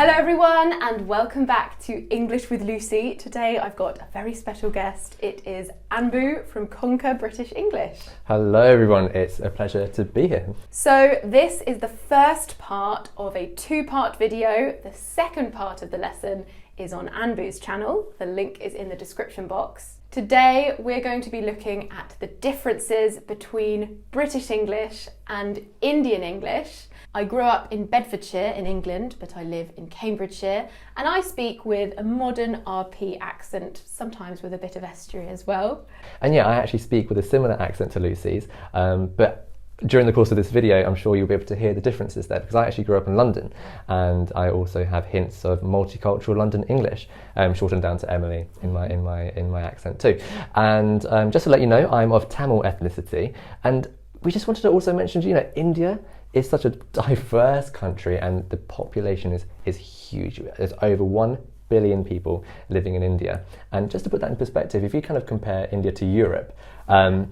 Hello everyone and welcome back to English with Lucy. Today I've got a very special guest. It is Anbu from Conquer British English. Hello everyone, it's a pleasure to be here. So this is the first part of a two-part video. The second part of the lesson is on Anbu's channel. The link is in the description box. Today we're going to be looking at the differences between British English and Indian English. I grew up in Bedfordshire in England, but I live in Cambridgeshire, and I speak with a modern RP accent, sometimes with a bit of estuary as well. And yeah, I actually speak with a similar accent to Lucy's, but during the course of this video, I'm sure you'll be able to hear the differences there, because I actually grew up in London, and I also have hints of multicultural London English, shortened down to Emily in my accent too. And just to let you know, I'm of Tamil ethnicity, and we just wanted to also mention, you know, India is such a diverse country and the population is huge. There's over 1 billion people living in India. And just to put that in perspective, if you kind of compare India to Europe,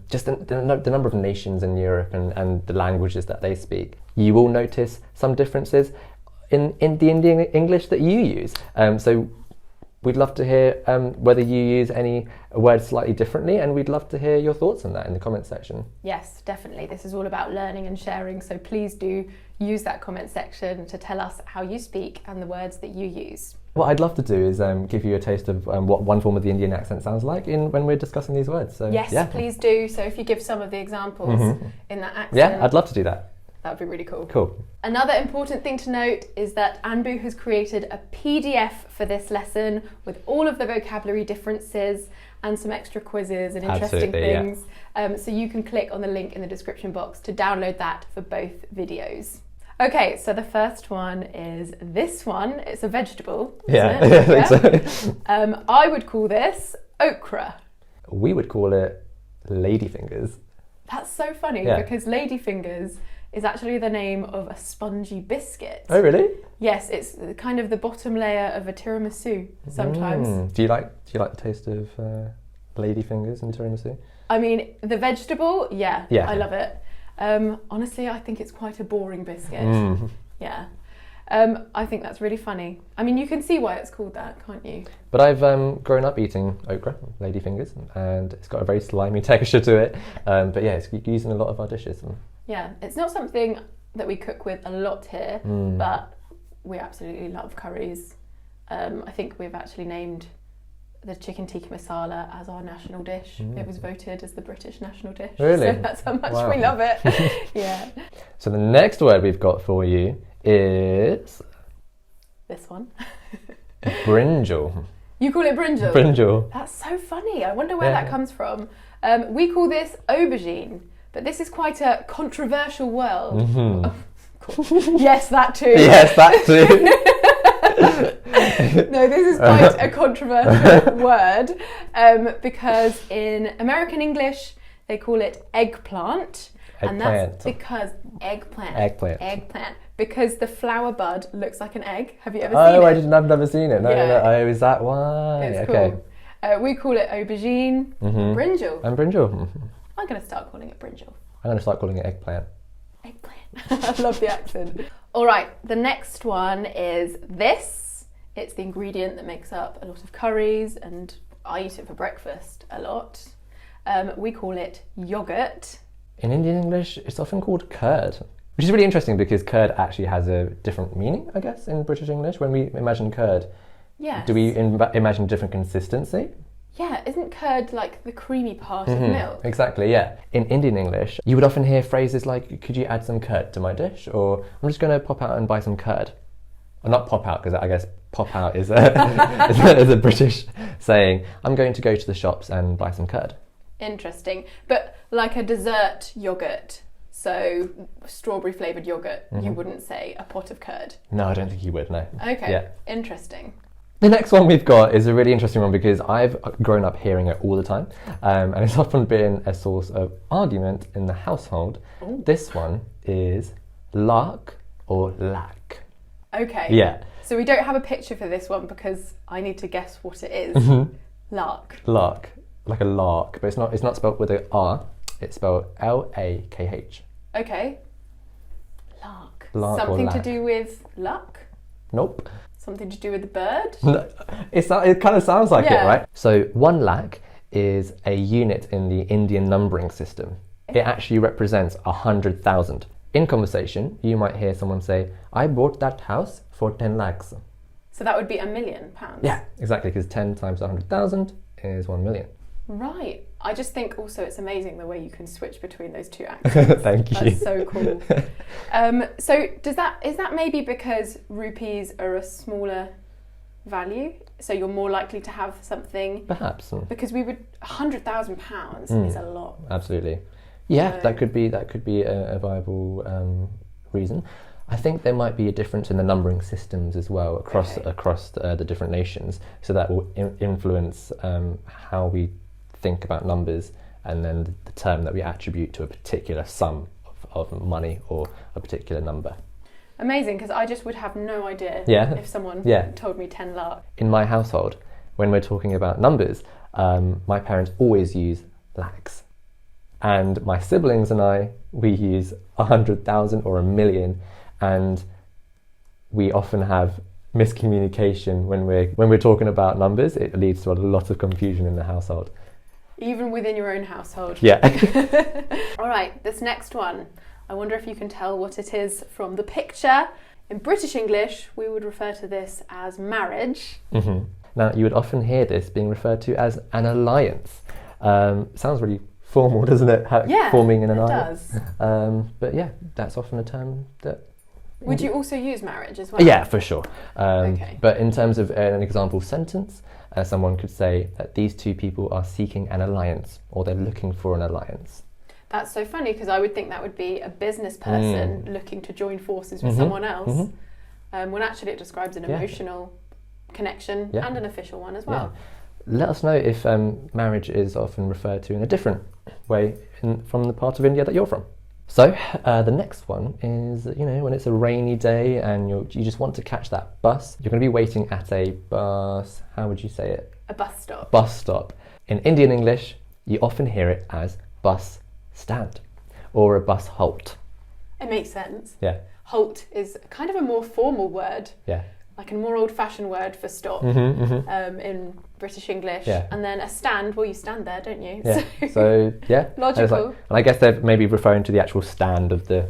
just the number of nations in Europe and the languages that they speak, you will notice some differences in the Indian English that you use. So we'd love to hear whether you use any words slightly differently, and we'd love to hear your thoughts on that in the comment section. Yes, definitely. This is all about learning and sharing, so please do use that comment section to tell us how you speak and the words that you use. What I'd love to do is give you a taste of what one form of the Indian accent sounds like when we're discussing these words. So, yes, yeah. Please do. So if you give some of the examples in that accent. Yeah, I'd love to do that. That would be really cool. Cool. Another important thing to note is that Anbu has created a PDF for this lesson with all of the vocabulary differences and some extra quizzes and interesting things. Yeah. So you can click on the link in the description box to download that for both videos. Okay, so the first one is this one. It's a vegetable, yeah, isn't it? I think so. I would call this okra. We would call it ladyfingers. That's so funny because ladyfingers is actually the name of a spongy biscuit. Oh, really? Yes, it's kind of the bottom layer of a tiramisu sometimes. Do you like the taste of ladyfingers in tiramisu? I mean, the vegetable, yeah. I love it. Honestly, I think it's quite a boring biscuit. Yeah. I think that's really funny. I mean, you can see why it's called that, can't you? But I've grown up eating okra, ladyfingers, and it's got a very slimy texture to it. But yeah, it's used in a lot of our dishes. Yeah, it's not something that we cook with a lot here, but we absolutely love curries. I think we've actually named the chicken tikka masala as our national dish. It was voted as the British national dish. Really? So that's how much we love it. Yeah. So the next word we've got for you is... this one. Brinjal. You call it brinjal? Brinjal. That's so funny. I wonder where that comes from. We call this aubergine, but this is quite a controversial word. Oh, cool. Yes, that too. Yes, that too. No, this is quite a controversial word because in American English they call it eggplant. And that's because eggplant. Because the flower bud looks like an egg. Have you ever seen it? I've never seen it. No. Oh, is that why? It's cool. We call it aubergine, brinjal. And brinjal. I'm going to start calling it brinjal. I'm going to start calling it eggplant. I love the accent. All right, the next one is this. It's the ingredient that makes up a lot of curries, and I eat it for breakfast a lot. We call it yogurt. In Indian English, it's often called curd, which is really interesting because curd actually has a different meaning, I guess, in British English. When we imagine curd, do we imagine different consistency? Yeah, isn't curd like the creamy part of milk? Exactly, yeah. In Indian English, you would often hear phrases like, could you add some curd to my dish? Or I'm just going to pop out and buy some curd. Or not pop out, because I guess pop out is a British saying. I'm going to go to the shops and buy some curd. Interesting. But like a dessert yogurt, so strawberry flavoured yogurt, you wouldn't say a pot of curd? No, I don't think you would, no. Okay, yeah. Interesting. The next one we've got is a really interesting one because I've grown up hearing it all the time, and it's often been a source of argument in the household. Ooh. This one is lark or lack. Okay. Yeah. So we don't have a picture for this one because I need to guess what it is. Lark. Lark, like a lark, but it's not spelled with an R. It's spelled L-A-K-H. Okay. Lark. Lark Something or to lack. do with luck? Nope. Something to do with the bird? No, it kind of sounds like it, Yeah. right? So 1 lakh is a unit in the Indian numbering system. It actually represents 100,000. In conversation, you might hear someone say, I bought that house for 10 lakhs. So that would be £1 million. Yeah, exactly, because 10 times 100,000 is 1 million. Right. I just think also it's amazing the way you can switch between those two accents. Thank you. That's so cool. So is that maybe because rupees are a smaller value, so you're more likely to have something? Perhaps. Because £100,000 is a lot. Absolutely. Yeah, So- that could be a viable reason. I think there might be a difference in the numbering systems as well across the different nations, so that will influence how we think about numbers, and then the term that we attribute to a particular sum of money or a particular number. Amazing, because I just would have no idea if someone told me 10 lakh. In my household, when we're talking about numbers, my parents always use lakhs. And my siblings and I, we use 100,000 or 1 million, and we often have miscommunication when we're talking about numbers. It leads to a lot of confusion in the household. Even within your own household. Yeah. All right, this next one. I wonder if you can tell what it is from the picture. In British English, we would refer to this as marriage. Mm-hmm. Now, you would often hear this being referred to as an alliance. Sounds really formal, doesn't it? Forming an alliance. It does. But yeah, that's often a term that... Would you also use marriage as well? Yeah, for sure. Okay. But in terms of an example sentence, someone could say that these two people are seeking an alliance, or they're looking for an alliance. That's so funny, because I would think that would be a business person looking to join forces with someone else, when actually it describes an emotional connection and an official one as well. Yeah. Let us know if marriage is often referred to in a different way from the part of India that you're from. So the next one is, when it's a rainy day and you just want to catch that bus, you're going to be waiting at a bus, how would you say it? A bus stop. Bus stop. In Indian English, you often hear it as bus stand or a bus halt. It makes sense. Yeah. Halt is kind of a more formal word. Yeah. Like a more old-fashioned word for stop in British English. Yeah. And then a stand, well, you stand there, don't you? Yeah. So yeah. Logical. And I guess they're maybe referring to the actual stand of the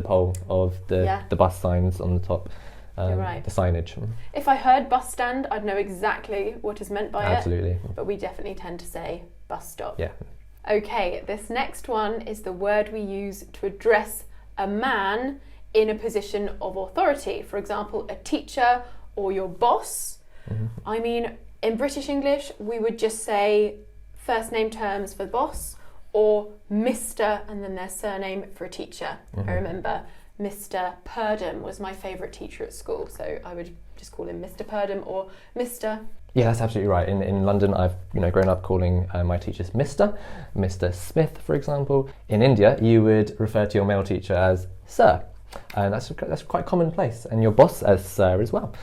pole of the bus signs on the top. You're right. The signage. If I heard bus stand, I'd know exactly what is meant by Absolutely. it. But we definitely tend to say bus stop. Yeah. Okay, this next one is the word we use to address a man in a position of authority. For example, a teacher or your boss. I mean, in British English, we would just say first name terms for boss, or Mr. and then their surname for a teacher. I remember Mr. Purdom was my favourite teacher at school, so I would just call him Mr. Purdom or Mr. Yeah, that's absolutely right. In London, I've grown up calling my teachers Mr. Smith, for example. In India, you would refer to your male teacher as Sir, and that's quite commonplace. And your boss as Sir as well.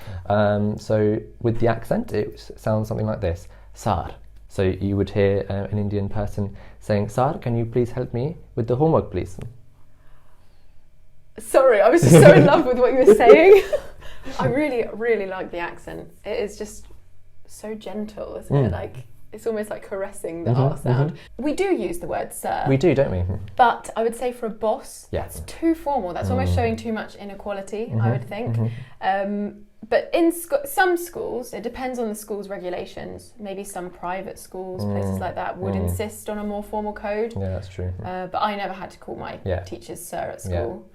So with the accent, it sounds something like this: Sir. So you would hear an Indian person saying, "Sir, can you please help me with the homework, please?" Sorry, I was just so in love with what you were saying. I really, really like the accent. It is just so gentle, isn't it? Like, it's almost like caressing the R sound. We do use the word sir. We do, don't we? But I would say for a boss, Yeah. that's too formal. That's almost showing too much inequality, I would think. But in some schools, it depends on the school's regulations. Maybe some private schools, places like that, would insist on a more formal code. Yeah, that's true. But I never had to call my teachers sir at school.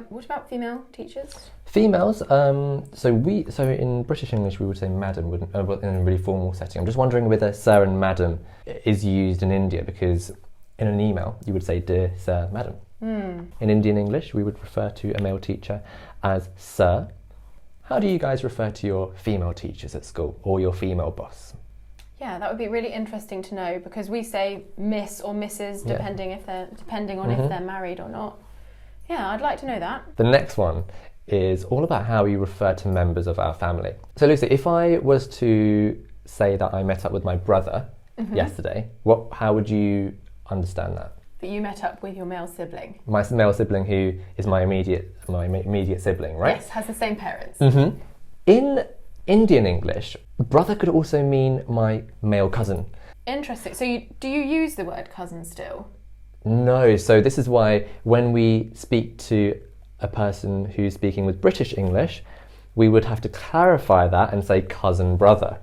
What about female teachers? Females, so in British English we would say madam, wouldn't in a really formal setting. I'm just wondering whether sir and madam is used in India, because in an email you would say dear sir, madam. In Indian English we would refer to a male teacher as sir. How do you guys refer to your female teachers at school, or your female boss? Yeah, that would be really interesting to know, because we say miss or Mrs. depending on if they're married or not. Yeah, I'd like to know that. The next one is all about how we refer to members of our family. So Lucy, if I was to say that I met up with my brother yesterday, how would you understand that? That you met up with your male sibling. My male sibling, who is my immediate sibling, right? Yes, has the same parents. In Indian English, brother could also mean my male cousin. Interesting. So do you use the word cousin still? No, so this is why when we speak to a person who's speaking with British English, we would have to clarify that and say cousin brother.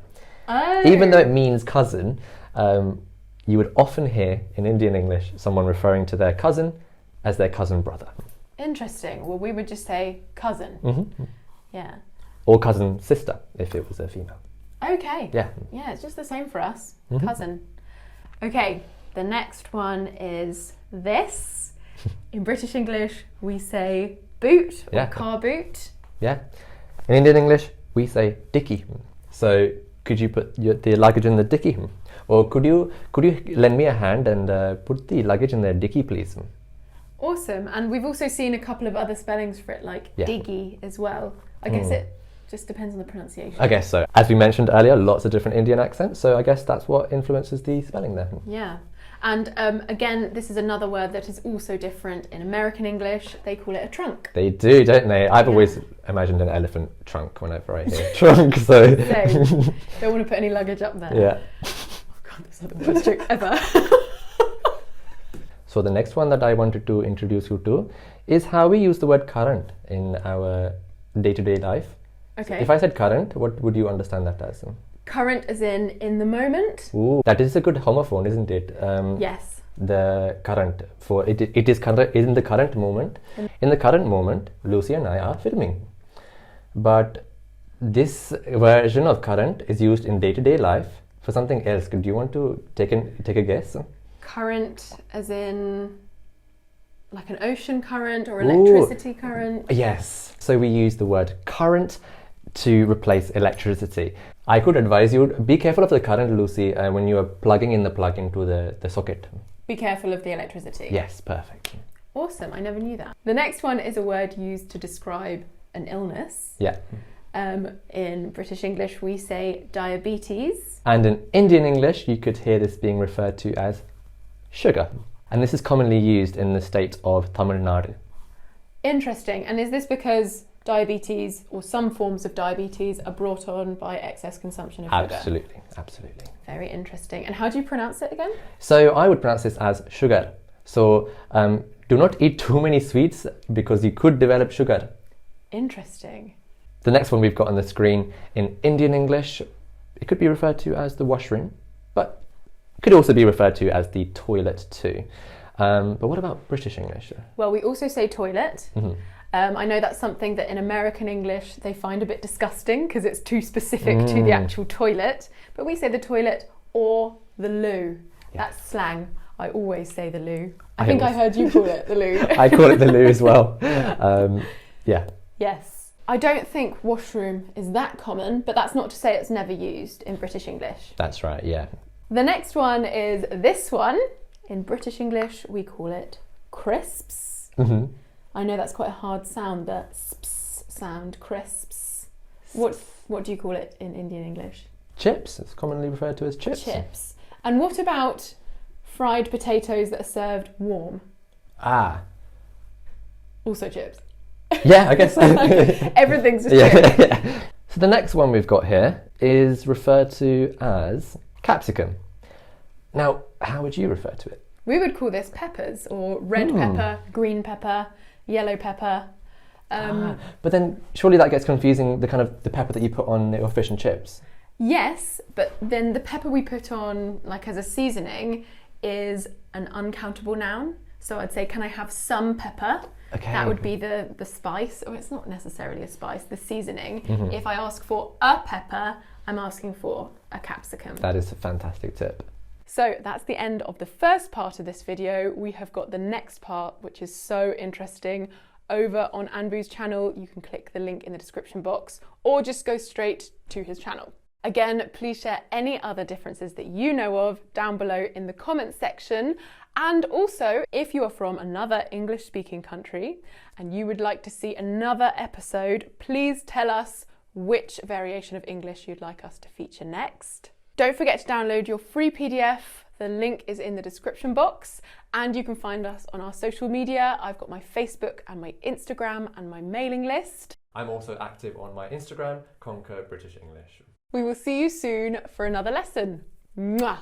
Oh. Even though it means cousin, you would often hear in Indian English someone referring to their cousin as their cousin brother. Interesting. Well, we would just say cousin. Mm-hmm. Yeah. Or cousin sister if it was a female. Okay. Yeah. Yeah, it's just the same for us. Mm-hmm. Cousin. Okay, the next one is this. In British English, we say boot or car boot. Yeah. In Indian English, we say dikki. So could you put the luggage in the dikki? Or could you lend me a hand and put the luggage in the dikki, please? Awesome. And we've also seen a couple of other spellings for it, like diggy as well. I guess it just depends on the pronunciation. I guess so. As we mentioned earlier, lots of different Indian accents, so I guess that's what influences the spelling there. Yeah. And again, this is another word that is also different in American English. They call it a trunk. They do, don't they? I've always imagined an elephant trunk whenever I hear trunk, so... Same. Don't want to put any luggage up there. Yeah. Oh God, that's not the worst joke ever. So the next one that I wanted to introduce you to is how we use the word current in our day-to-day life. Okay. So if I said current, what would you understand that as? Current as in the moment? Ooh, that is a good homophone, isn't it? Yes. The current, for it is in the current moment. In the current moment, Lucy and I are filming. But this version of current is used in day-to-day life for something else. Do you want to take a guess? Current as in like an ocean current or electricity current? Yes. So we use the word current to replace electricity. I could advise you, be careful of the current, Lucy, when you are plugging in the plug into the socket. Be careful of the electricity. Yes, perfect. Awesome, I never knew that. The next one is a word used to describe an illness. Yeah. In British English, we say diabetes. And in Indian English, you could hear this being referred to as sugar. And this is commonly used in the state of Tamil Nadu. Interesting. And is this because diabetes or some forms of diabetes are brought on by excess consumption of sugar? Absolutely, absolutely. Very interesting. And how do you pronounce it again? So I would pronounce this as sugar. So do not eat too many sweets because you could develop sugar. Interesting. The next one we've got on the screen in Indian English, it could be referred to as the washroom, but it could also be referred to as the toilet too. But what about British English? Well, we also say toilet. Mm-hmm. I know that's something that in American English they find a bit disgusting because it's too specific to the actual toilet. But we say the toilet or the loo. Yeah. That's slang. I always say the loo. I think I heard you call it the loo. I call it the loo as well. Yeah. Yes. I don't think washroom is that common, but that's not to say it's never used in British English. That's right, yeah. The next one is this one. In British English, we call it crisps. Mm-hmm. I know that's quite a hard sound, the sps sound, crisps. What do you call it in Indian English? Chips. It's commonly referred to as chips. Chips. And what about fried potatoes that are served warm? Ah. Also chips. Yeah, I guess so. Everything's a chip. Yeah. So the next one we've got here is referred to as capsicum. Now, how would you refer to it? We would call this peppers, or red pepper, green pepper, yellow pepper. But then surely that gets confusing, the pepper that you put on your fish and chips. Yes, but then the pepper we put on, like as a seasoning, is an uncountable noun. So I'd say, can I have some pepper? Okay. That would be the spice, or it's not necessarily a spice, the seasoning. Mm-hmm. If I ask for a pepper, I'm asking for a capsicum. That is a fantastic tip. So that's the end of the first part of this video. We have got the next part, which is so interesting. Over on Anbu's channel, you can click the link in the description box or just go straight to his channel. Again, please share any other differences that you know of down below in the comments section. And also, if you are from another English-speaking country and you would like to see another episode, please tell us which variation of English you'd like us to feature next. Don't forget to download your free PDF The link is in the description box, and you can find us on our social media. I've got my Facebook and my Instagram and my mailing list. I'm also active on my Instagram, Conquer British English. We will see you soon for another lesson. Mwah!